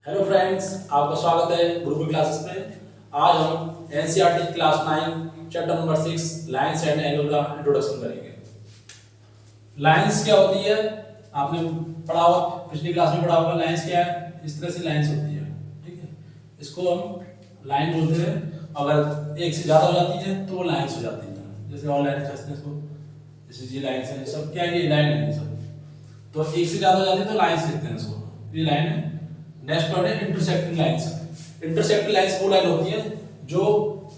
Hello friends, आपका स्वागत है गुरुकुल क्लासेस में। आज हम NCERT class 9 chapter number 6 lines and angle का इंट्रोडक्शन करेंगे। लाइंस क्या होती है आपने पढ़ा होगा, पिछली क्लास में पढ़ा होगा। लाइंस क्या है, इस तरह से लाइंस होती है, ठीक है। इसको हम लाइन बोलते हैं। अगर एक से ज़्यादा हो जाती है तो वो लाइंस हो जाती है। जैसे और लाइन कहते हैं इसको, जैसे ये लाइन्स है, सब क्या है, ये लाइन है सब। तो एक से ज़्यादा हो जाती है तो लाइंस लिखते हैं इसको, ये लाइन है। नेक्स्ट वर्ड है इंटरसेक्टिंग लाइंस। इंटरसेक्टिंग लाइंस वो लाइन होती है जो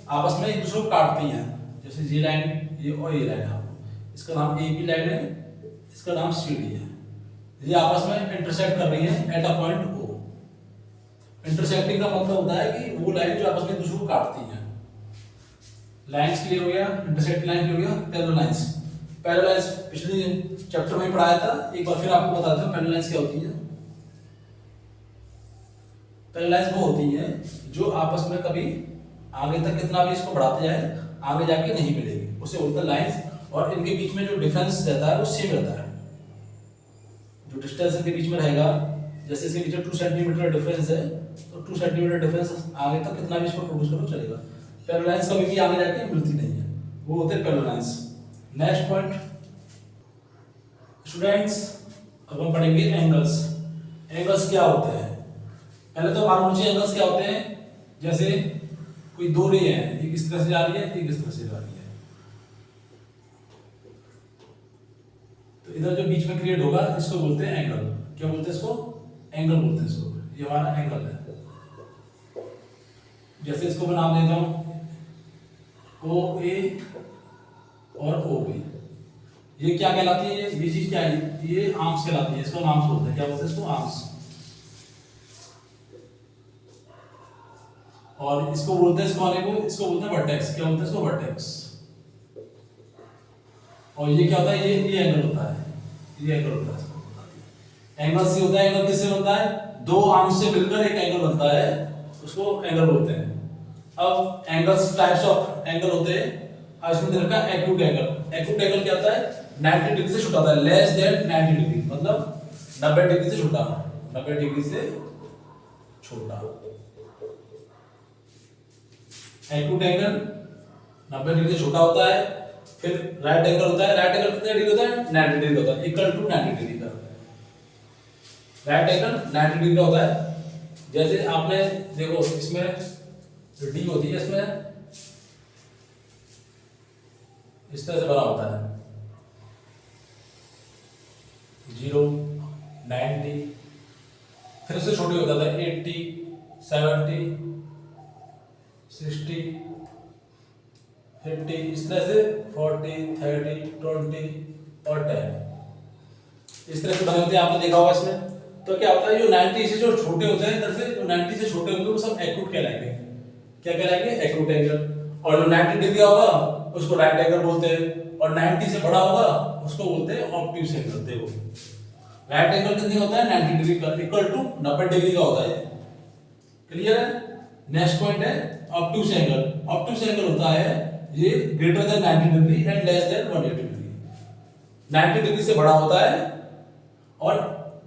आपस में एक दूसरे को काटती हैं। जैसे ये लाइन, ये और ये लाइन है, इसका नाम ए बी लाइन है, इसका नाम सी डी है। ये आपस में इंटरसेक्ट कर रही है at a point O. Intersecting का मतलब होता है कि वो लाइन जो आपस में एक दूसरे को काटती हैं। लाइंस क्लियर हो गया, इंटरसेक्टिंग लाइन क्लियर हो गया। पैरेलल लाइंस, पैरेलल लाइंस पिछले चैप्टर में पढ़ाया था, एक बार फिर आपको बता देता हूं पैरेलल लाइंस क्या होती है। पैरेलल लाइंस वो होती है जो आपस में कभी आगे तक कितना भी इसको बढ़ाते जाए आगे जाके नहीं मिलेगी, उसे बोलते हैं लाइंस। और इनके बीच में जो डिफरेंस रहता है वो सेम रहता है। जो डिस्टेंस इनके बीच में रहेगा, जैसे इसके बीच में 2 सेंटीमीटर डिफरेंस है, तो 2 सेंटीमीटर डिफरेंस आगे तक कितना भी इसको प्रोड्यूस करो चलेगा। पैरेलल लाइंस कभी भी आगे जाके मिलती नहीं है, वो होते हैं parallel lines. Next point students, अब हम पढ़ेंगे एंगल्स। एंगल्स क्या होते हैं पहले तो मालूम चाहिए। एंगल्स क्या होते हैं, जैसे कोई दो रे है, एक इस तरह से जा रही है, एक इस तरह से जा रही है, तो इधर जो बीच में क्रिएट होगा इसको बोलते हैं एंगल। क्या बोलते हैं इसको, एंगल बोलते हैं इसको। ये हमारा एंगल है। जैसे इसको मैं नाम देता हूं ओ ए और ओ बी। ये क्या कहलाती है, ये चीज क्या है, ये आर्म्स कहलाती है। इसको आर्म्स बोलते हैं। क्या बोलते हैं इसको, आर्म्स। और इसको बोलते हैं, इस वाले को इसको बोलते हैं वर्टेक्स। क्या बोलते हैं इसको, वर्टेक्स। और ये क्या होता है, ये एंगल होता है, ये एंगल होता है। एंगल से होता है, एंगल किससे बनता है, दो आर्म्स से मिलकर एक एंगल बनता है, उसको एंगल बोलते हैं। अब एंगल्स, टाइप्स ऑफ एंगल होते हैं। अब इसमें दे रखा है एक्यूट एंगल। एक्यूट एंगल क्या होता है, 90 डिग्री से छोटा होता है, लेस देन 90 डिग्री, मतलब 90 डिग्री से छोटा, 90 डिग्री से छोटा। एक्यूट एंगल 90 डिग्री से छोटा होता है। फिर राइट एंगल होता है। राइट एंगल कितने डिग्री होता है, 90 डिग्री होता है, इक्वल टू 90 डिग्री का। राइट एंगल 90 डिग्री का होता है। जैसे आपने देखो, इसमें जो डी होती है, इसमें इस तरह से बना होता है 0, 90, फिर उससे छोटे होता था 80, 70, 60, 50, इस तरह से 40, 30, 20 और 10 इस तरह से बने होते हैं। आपने देखा होगा इसमें। तो क्या होता है, जो 90 से जो छोटे होते हैं, इधर से जो 90 से छोटे होंगे वो सब एक्यूट कहलाएंगे। क्या कहलाएंगे, एक्यूट एंगल। और जो 90 डिग्री होगा उसको राइट एंगल बोलते हैं, और 90 से बड़ा होगा उसको बोलते हैं ऑब्ट्यूस एंगल। देखो राइट एंगल कितनी होता है, 90 डिग्री का, इक्वल टू 90 डिग्री का होता है। क्लियर है। नेक्स्ट पॉइंट है ऑब्ट्यूस एंगल। ऑब्ट्यूस एंगल होता है ये greater than 90 degree and less than 180 degree. 90 degree से बड़ा होता है और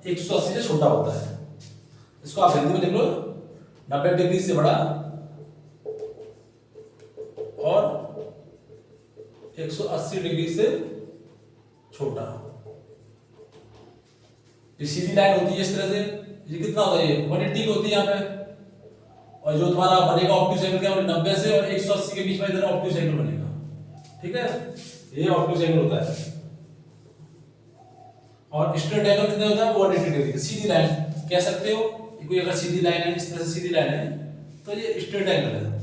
180 से छोटा होता है। इसको आप हिंदी में लिख लो, 90 डिग्री से बड़ा और 180 डिग्री से छोटा। ये सीधी लाइन होती है इस तरह से। ये कितना होता है, ये 180 की होती है यहाँ पे। और जो तुम्हारा बनेगा ऑब्ट्यूस एंगल क्या, 90 से और 180 के बीच में इधर ऑब्ट्यूस एंगल बनेगा। ठीक है, ये ऑब्ट्यूस एंगल होता है। और स्ट्रेट एंगल कितना होता है, 180 डिग्री का। सीधी लाइन कह सकते हो, कोई अगर सीधी लाइन है, इस तरह से सीधी लाइन है, तो ये स्ट्रेट एंगल है,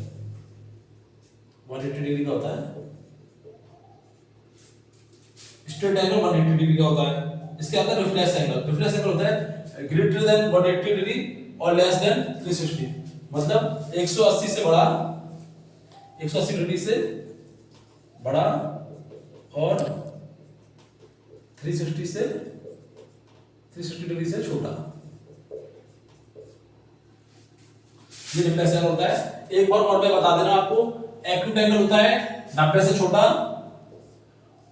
180 डिग्री का होता है। स्ट्रेट एंगल 180 डिग्री का होता है। इसके अंदर रिफ्लेक्स एंगल, रिफ्लेक्स एंगल होता है ग्रेटर देन 180 डिग्री और लेस देन 360, मतलब 180 से बड़ा, 180 डिग्री से बड़ा और 360 डिग्री से छोटा। ये रिफ्लेक्स एंगल होता है। एक बार और मैं बता देना आपको, एक्यूट एंगल होता है 90 से छोटा।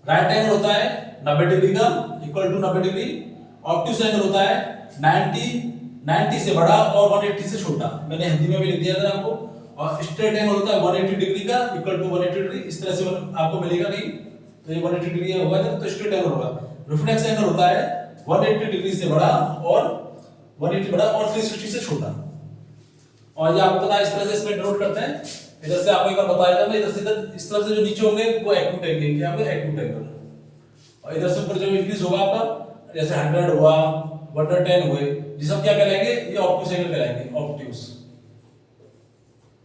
राइट एंगल होता है 90 डिग्री का, equal to 90 degree. Obtuse angle होता है 90, 90 से बड़ा और 180 से छोटा, मैंने हिंदी में भी लिख दिया था आपको। और स्ट्रेट एंगल होता है 180 डिग्री का इक्वल टू 180 डिग्री, इस तरह से आपको मिलेगा नहीं, तो ये 180 डिग्री होगा तो स्ट्रेट एंगल होगा। रिफ्लेक्स एंगल होता है 180 डिग्री से बड़ा और 180 बड़ा और 360 से छोटा। और ये आपको पता है, इस तरह से इसमें नोट करते हैं। इधर से आपको एक बार बताया था मैं, इधर से इधर इस तरह से जो नीचे होंगे वो एक्यूट एंगल, क्या होंगे एक्यूट एंगल। और इधर से ऊपर जो इंक्रीज होगा आपका, जैसे 100 हुआ 110 हुए, ये सब क्या कहलाएंगे, ये ऑब्ट्यूज एंगल कहलाएंगे, ऑब्ट्यूज।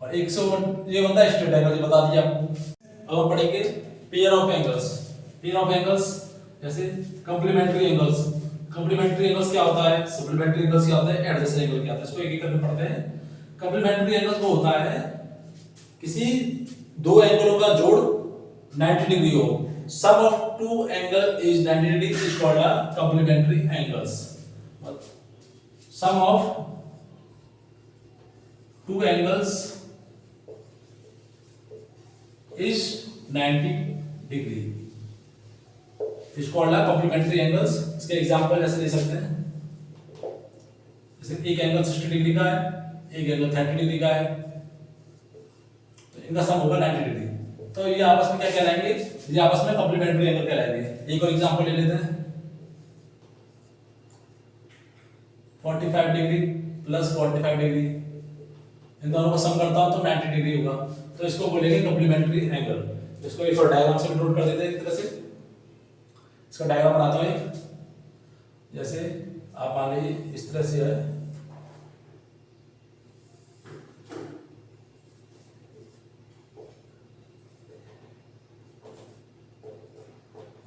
और 101 ये बनता है स्ट्रेट एंगल, ये बता दिया आपको। अब हम पढ़ेंगे pair of angles. Pair of angles जैसे कंप्लीमेंट्री एंगल्स। कंप्लीमेंट्री एंगल्स क्या होता है, सप्लीमेंट्री एंगल्स क्या होता है, एडजेसेंट एंगल क्या होता है, इसको एक एक करके पढ़ते हैं। कंप्लीमेंट्री एंगल्स वो होता है किसी दो एंगलों का जोड़ 90 डिग्री हो, sum of two angle is 90 degree is called a complementary angles. Sum of two angles is 90 degree is called a complementary angles। इसके एग्जांपल जैसे दे सकते हैं, जैसे एक एंगल 60 डिग्री का है, एक एंगल 30 डिग्री का है, तो इनका सम होगा 90 डिग्री। तो ये आपस में क्या कहलाएंगे, ये आपस में कंप्लीमेंट्री एंगल कहलाएंगे। एक और एग्जांपल ले लेते हैं, 45 डिग्री प्लस 45 डिग्री, इन दोनों को सम करता हूं तो 90 डिग्री होगा, तो इसको बोलेंगे कंप्लीमेंट्री एंगल। इसको एक और डायग्राम से नोट कर देते हैं एक तरह से। इसका डायग्राम बनाता हूं एक, जैसे आप मान लीजिए इस तरह से है,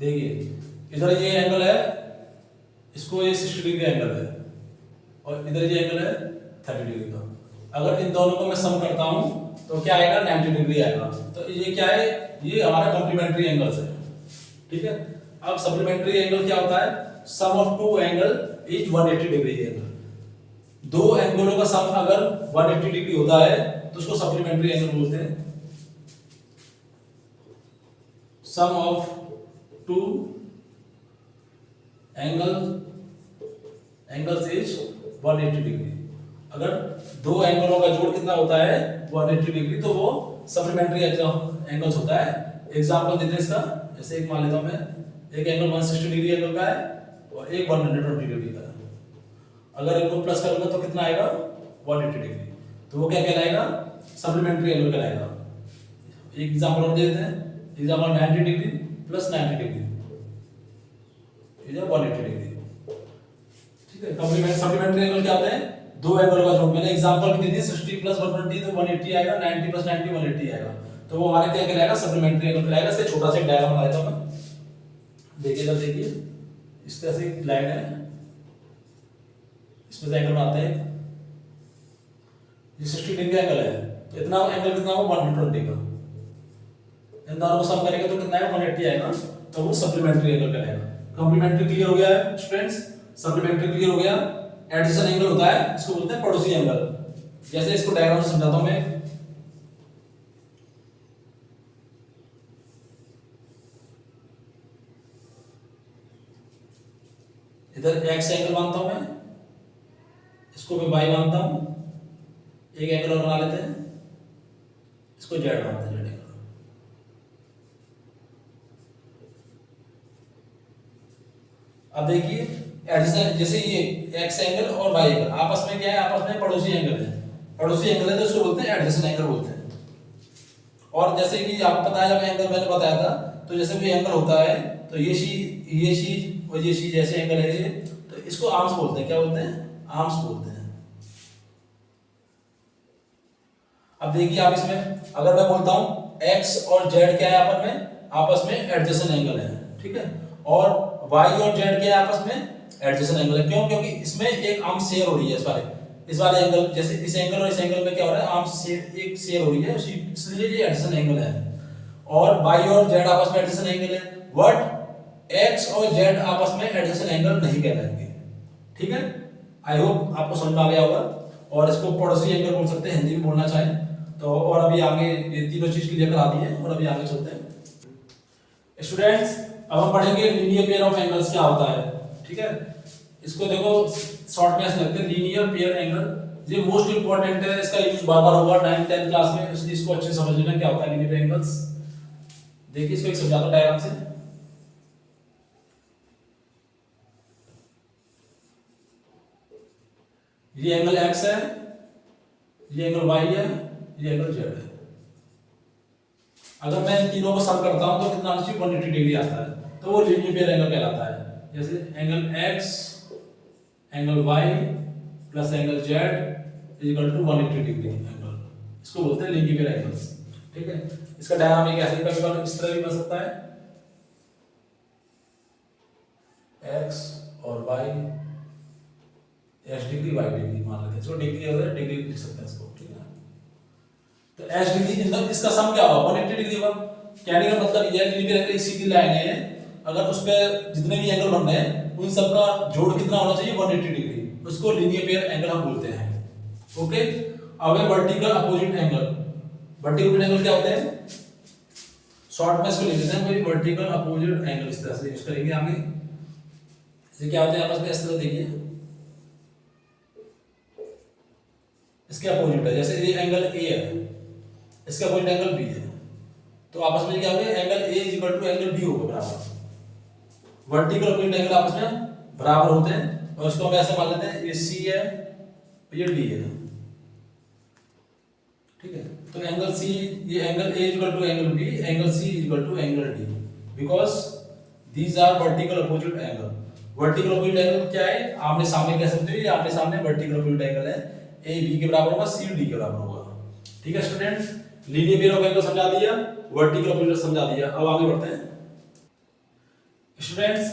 देखिए इधर ये एंगल है, इसको ये 60 डिग्री एंगल है, और इधर ये एंगल है 30 डिग्री का। अगर इन दोनों को मैं सम करता हूं तो क्या आएगा, 90 डिग्री आएगा। तो ये क्या है, ये हमारा कंप्लीमेंट्री एंगल्स है, ठीक है। अब सप्लीमेंट्री एंगल क्या होता है, sum of two angle is 180 degree angle. दो एंगलों का सम अगर 180 डिग्री होता है तो उसको सप्लीमेंट्री एंगल बोलते हैं। Sum of two angles is 180 degree. अगर दो एंगलों का जोड़ कितना होता है, 180 डिग्री, तो वो सप्लीमेंट्री एंगल्स होता है। एग्जांपल देते हैं इसका, जैसे एक मान लेता हूं मैं, एक एंगल 160 डिग्री एंगल का है और एक 120 डिग्री का है। अगर इनको प्लस करूंगा तो कितना आएगा, 180 डिग्री, तो वो क्या कहलाएगा, सप्लीमेंट्री एंगल कहलाएगा। एक एग्जांपल और दे देते हैं, example 90 degree plus 90 degree is 180 degree, ठीक है। सप्लीमेंट्री एंगल क्या होता है, दो एंगल का जोड़। मैंने एग्जांपल भी दे दिया, 60 प्लस 120 तो 180 आएगा, 90 प्लस 90 180 आएगा, तो वो हमारे क्या कहलाएगा, सप्लीमेंट्री एंगल कहलाएगा। इससे छोटा सा डायग्राम बना देता हूं मैं, देखिए इधर देखिए, इस तरह से लाइन है, इसमें से एंगल बनाते हैं, ये 60 डिग्री एंगल है, तो इतना एंगल कितना होगा, 120 का। इन दोनों को सम करेंगे तो कितना आएगा, 180 आएगा, तो वो सप्लीमेंट्री एंगल कहलाएगा। कंप्लीमेंट्री क्लियर हो गया है स्टूडेंट्स, सप्लीमेंट्री क्लियर हो गया। एडजेसेंट एंगल होता है, इसको बोलते हैं पड़ोसी एंगल। जैसे इसको डायग्राम से समझाता हूं मैं, इधर एक्स एंगल मानता हूं मैं, इसको मैं वाई मानता हूं, एक एंगल और बना लेते हैं, इसको जेड मानते हैं, जेड एंगल। अब देखिए एडजेसेंट, जैसे ये एक्स एंगल और वाई एंगल आपस में क्या है, आपस में पड़ोसी एंगल है। पड़ोसी एंगल है तो इसको बोलते हैं एडजेसेंट एंगल बोलते हैं। और जैसे कि आपको पता है, जब एंगल मैंने बताया था, तो जैसे कोई एंगल होता है तो ये शीज और ये शीज जैसे एंगल है ये, तो इसको आर्म्स बोलते हैं। क्या बोलते हैं, आर्म्स बोलते हैं। अब देखिए आप इसमें अगर मैं बोलता हूं एक्स और जेड क्या है आपस में एडजेसेंट एंगल है, ठीक है। और वाई और जेड क्या है आपस में एडजेसेंट एंगल है। क्यों, क्योंकि इसमें एक आर्म शेयर हो रही है, इस वाले एंगल, जैसे इस एंगल और इस एंगल में क्या हो रहा है, आर्म एक शेयर हो रही है, इसलिए ये एडजेसेंट एंगल है। और वाई और जेड आपस में एडजेसेंट एंगल है, बट एक्स और जेड आपस में एडजेसेंट एंगल नहीं कहलाएंगे, ठीक है। आई होप आपको समझ में आ गया होगा। और इसको पड़ोसी एंगल बोल सकते हैं, हिंदी में बोलना चाहें तो। और अभी आगे ये तीनों चीज क्लियर करा दी है, और अभी आगे चलते हैं स्टूडेंट्स। अब हम पढ़ेंगे लीनियर पेयर ऑफ एंगल्स क्या होता है, ठीक है। इसको देखो शॉर्ट में ऐसे लगते हैं लीनियर पेयर एंगल। ये मोस्ट इंपॉर्टेंट है, इसका यूज बार बार होगा 9th 10th क्लास में, इसलिए इसको अच्छे से समझ लेना क्या होता है लीनियर एंगल्स। देखिए इसको एक समझाता हूं डायग्राम से। ये एंगल x है, ये एंगल y है, ये एंगल z है। अगर मैं इन तीनों को सम करता हूं तो कितना आना चाहिए 180 डिग्री आता है, तो वो लीनियर पेयर एंगल कहलाता है। जैसे angle x angle y plus angle z equal to 180 degree angle, इसको बोलते हैं लीनियर पेयर एंगल्स। ठीक है, इसका डायग्राम एक ऐसे कभी इस तरह भी बन सकता है, x और y x degree y degree मान लेते हैं, जो डिग्री है डिग्री लिख सकते हैं इसको। ठीक है, तो h डिग्री मतलब इसका सम क्या होगा 180 डिग्री होगा। कहने का मतलब ये है लीनियर एंगल एक सीधी लाइन है, अगर उस पे जितने भी एंगल बन रहे हैं उन सब का जोड़ कितना होना चाहिए 180 डिग्री, उसको लीनियर पेयर एंगल हम बोलते हैं। ओके, अब है vertical opposite angle. Vertical opposite angle क्या होते हैं, शॉर्ट में इसको लिख देते हैं कोई वर्टिकल अपोजिट एंगल, इस तरह से यूज करेंगे आगे। ये क्या होते हैं आपस में इस तरह देखिए, इसके अपोजिट है, जैसे ये एंगल ए है, इसके अपोजिट एंगल बी है, तो आपस में क्या होगा angle A is equal to angle B होगा बराबर। वर्टिकल अपोजिट एंगल आपस में बराबर होते हैं, और इसको हम ऐसे मान लेते हैं ये सी है ये डी है। ठीक है, तो एंगल सी, ये angle A equal to angle B, angle C equal to angle D, because these are vertical opposite angle. Vertical opposite angle क्या है, आमने सामने कह सकते हो, ये आमने सामने वर्टिकल अपोजिट एंगल है, ए बी के बराबर होगा, सी डी के बराबर होगा। ठीक है student, linear pair of angle समझा दिया, वर्टिकल अपोजिट समझा दिया, अब आगे बढ़ते हैं स्टूडेंट्स।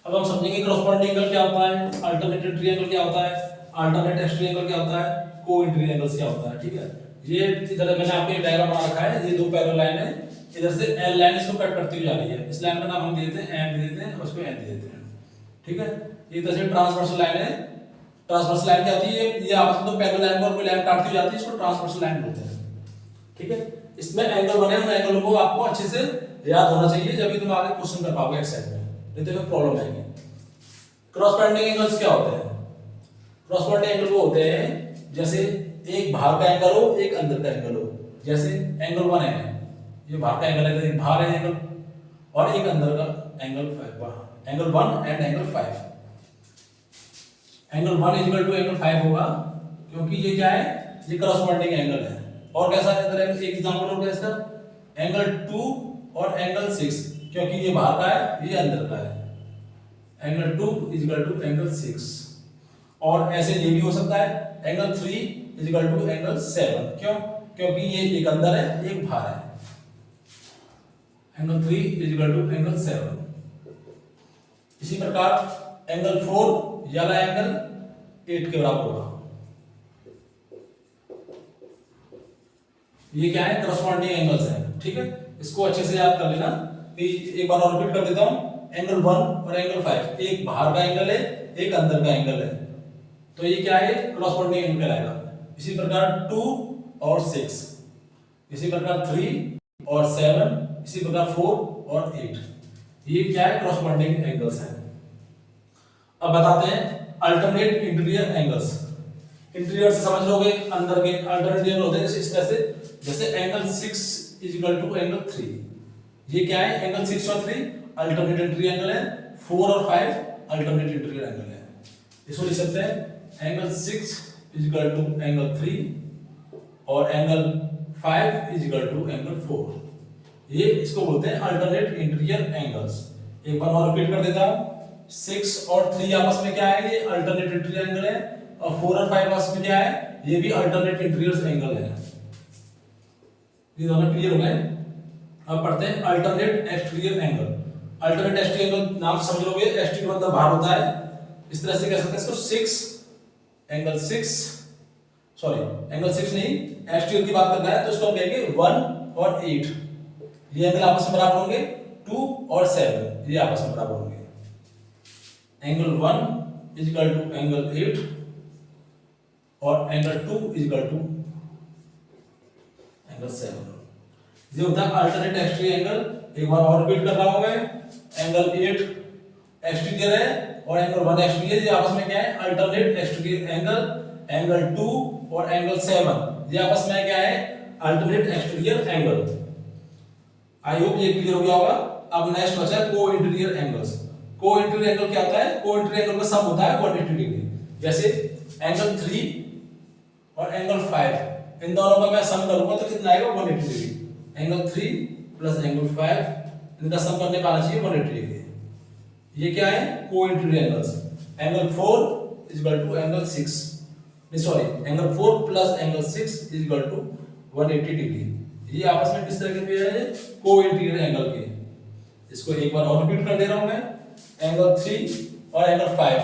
अब हम समझेंगे कॉरस्पॉन्डिंग एंगल क्या होता है, अल्टरनेटिव ट्रायंगल क्या होता है, अल्टरनेट ट्रायंगल क्या होता है, कोइंसिडेंट एंगल्स क्या होता है। ठीक है, ये इधर मैंने आपको एक डायग्राम बना रखा है, ये दो पैरेलल लाइन है, इधर से एल लाइन इसको कट करती हुई जा रही है, इस लाइन का नाम हम दे देते हैं एम दे देते हैं, और उसको एन दे देते हैं। ठीक है, ये इधर से ट्रांसवर्सल लाइन है। ट्रांसवर्सल लाइन क्या होती है, ये आपस में दो पैरेलल लाइन पर कोई लाइन काटती हुई जाती है, इसको ट्रांसवर्सल लाइन बोलते हैं। ठीक है, इसमें एंगल बने हुए एंगल को आपको अच्छे से याद होना चाहिए, जब भी तुम आगे क्वेश्चन कर पाओगे एक्सरसाइज में, नहीं तो प्रॉब्लम आएगी। क्रॉसपॉन्डिंग एंगल्स क्या होते हैं, क्रॉसपॉन्डिंग एंगल वो होते हैं जैसे एक बाहर का एंगल हो एक अंदर का एंगल हो। जैसे एंगल 1 है, ये बाहर का एंगल है, एक बाहर है एंगल, और एक अंदर का angle 5, angle 1 and angle 5। Angle 1 equal to angle 5 होगा, क्योंकि ये क्या है, ये क्रॉसपॉन्डिंग एंगल है। और कैसा है, एक एग्जांपल हो गया इसका एंगल 2 और एंगल 6, क्योंकि ये बाहर का है ये अंदर का है, एंगल 2 इक्वल टू एंगल 6। और ऐसे ये भी हो सकता है एंगल 3 इक्वल टू एंगल 7, क्यों, क्योंकि ये एक अंदर है एक बाहर है, एंगल 3 इक्वल टू एंगल 7। इसी प्रकार एंगल 4 वाला एंगल 8 के बराबर होगा। ये क्या है, करस्पॉन्डिंग एंगल्स है। ठीक है, इसको अच्छे से याद कर लेना। एक बार और रिपीट कर देता हूं, एंगल 1 और एंगल 5, एक बाहर का एंगल है एक अंदर का एंगल है, तो ये क्या है, करस्पॉन्डिंग एंगल कहलाएगा। इसी प्रकार 2 और 6, इसी प्रकार 3 और 7, इसी प्रकार 4 और 8, ये क्या है, करस्पॉन्डिंग एंगल्स हैं। अब बताते हैं अल्टरनेट इंटीरियर एंगल्स। इंटीरियर से समझ लोगे, अंदर के अल्टरनेट एंगल होते हैं इस तरह से, जैसे angle 6 is equal to angle 3, ये क्या है, एंगल 6 और 3 अल्टरनेट इंटीरियर एंगल है, 4 और 5 अल्टरनेट इंटीरियर एंगल है। इसको लिख सकते हैं angle 6 is equal to angle 3 और angle 5 is equal to angle 4, ये इसको बोलते हैं अल्टरनेट इंटीरियर एंगल्स। एक बार और रिपीट कर देता हूं, 6 और 3 आपस में क्या है, ये अल्टरनेट इंटीरियर एंगल है, और 4 और 5 आपस में क्या है, ये भी अल्टरनेट इंटीरियर एंगल है। ये दोनों क्लियर हो गए। अब पढ़ते हैं alternate exterior angle. Alternate exterior angle नाम समझ लोगे, एक्सटीरियर मतलब बाहर होता है, इस तरह से कह सकते हैं इसको 6 एंगल 6, सॉरी एंगल 6 नहीं, एक्सटीरियर की बात करना है तो इसको हम कहेंगे 1 और 8, ये एंगल आपस में बराबर होंगे, 2 और 7 ये आपस में बराबर होंगे। Angle 1 is equal to angle 8 और angle 2 is equal to angle 7, ये होता है अल्टरनेट एक्सटीरियर एंगल। एक बार और रिपीट कर रहा हूं मैं, एंगल 8 एक्सटीरियर है और एंगल 1 एक्सटीरियर, ये आपस में क्या है, अल्टरनेट एक्सटीरियर एंगल, एंगल 2 और एंगल 7 ये आपस में क्या है, alternate exterior angle. I hope ये क्लियर हो गया होगा। अब नेक्स्ट बचा है को इंटीरियर एंगल्स। को इंटीरियर एंगल क्या होता है, को इंटीरियर एंगल का सम होता है 180 डिग्री। जैसे एंगल 3 और एंगल 5 इन दोनों का मैं सम करूंगा तो कितना आएगा, 180 डिग्री। एंगल 3 प्लस एंगल 5 इनका सम करने का आना चाहिए 180 डिग्री। ये क्या है, को interior angles. Angle 4 is equal to angle 6, नहीं sorry, angle 4 plus angle 6 is equal to 180 degree. ये आपस में किस तरह के पेयर है, को इंटीरियर एंगल के। इसको एक बार और रिपीट कर दे रहा हूं मैं। एंगल 3 और एंगल 5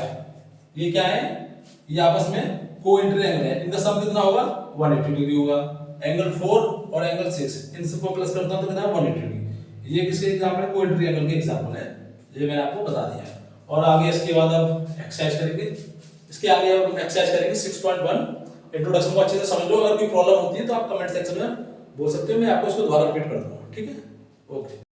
ये क्या है, ये आपस में को इंटीरियर एंगल है। इनका सम कितना होगा, 180 डिग्री होगा। एंगल 4 और एंगल 6 इन सबको प्लस करता हूं तो कितना, 180 डिग्री। ये किसके एग्जांपल है, को इंटीरियर एंगल के एग्जांपल है, ये मैंने आपको बता दिया है। और आगे इसके बाद अब एक्सरसाइज करेंगे। इसके आगे अब एक्सरसाइज करेंगे 6.1। इंट्रोडक्शन को अच्छे से समझ लो। अगर कोई प्रॉब्लम होती है तो आप कमेंट सेक्शन में बोल सकते हो, मैं आपको इसको दोबारा रिपीट कर दूंगा, ठीक है। ओके।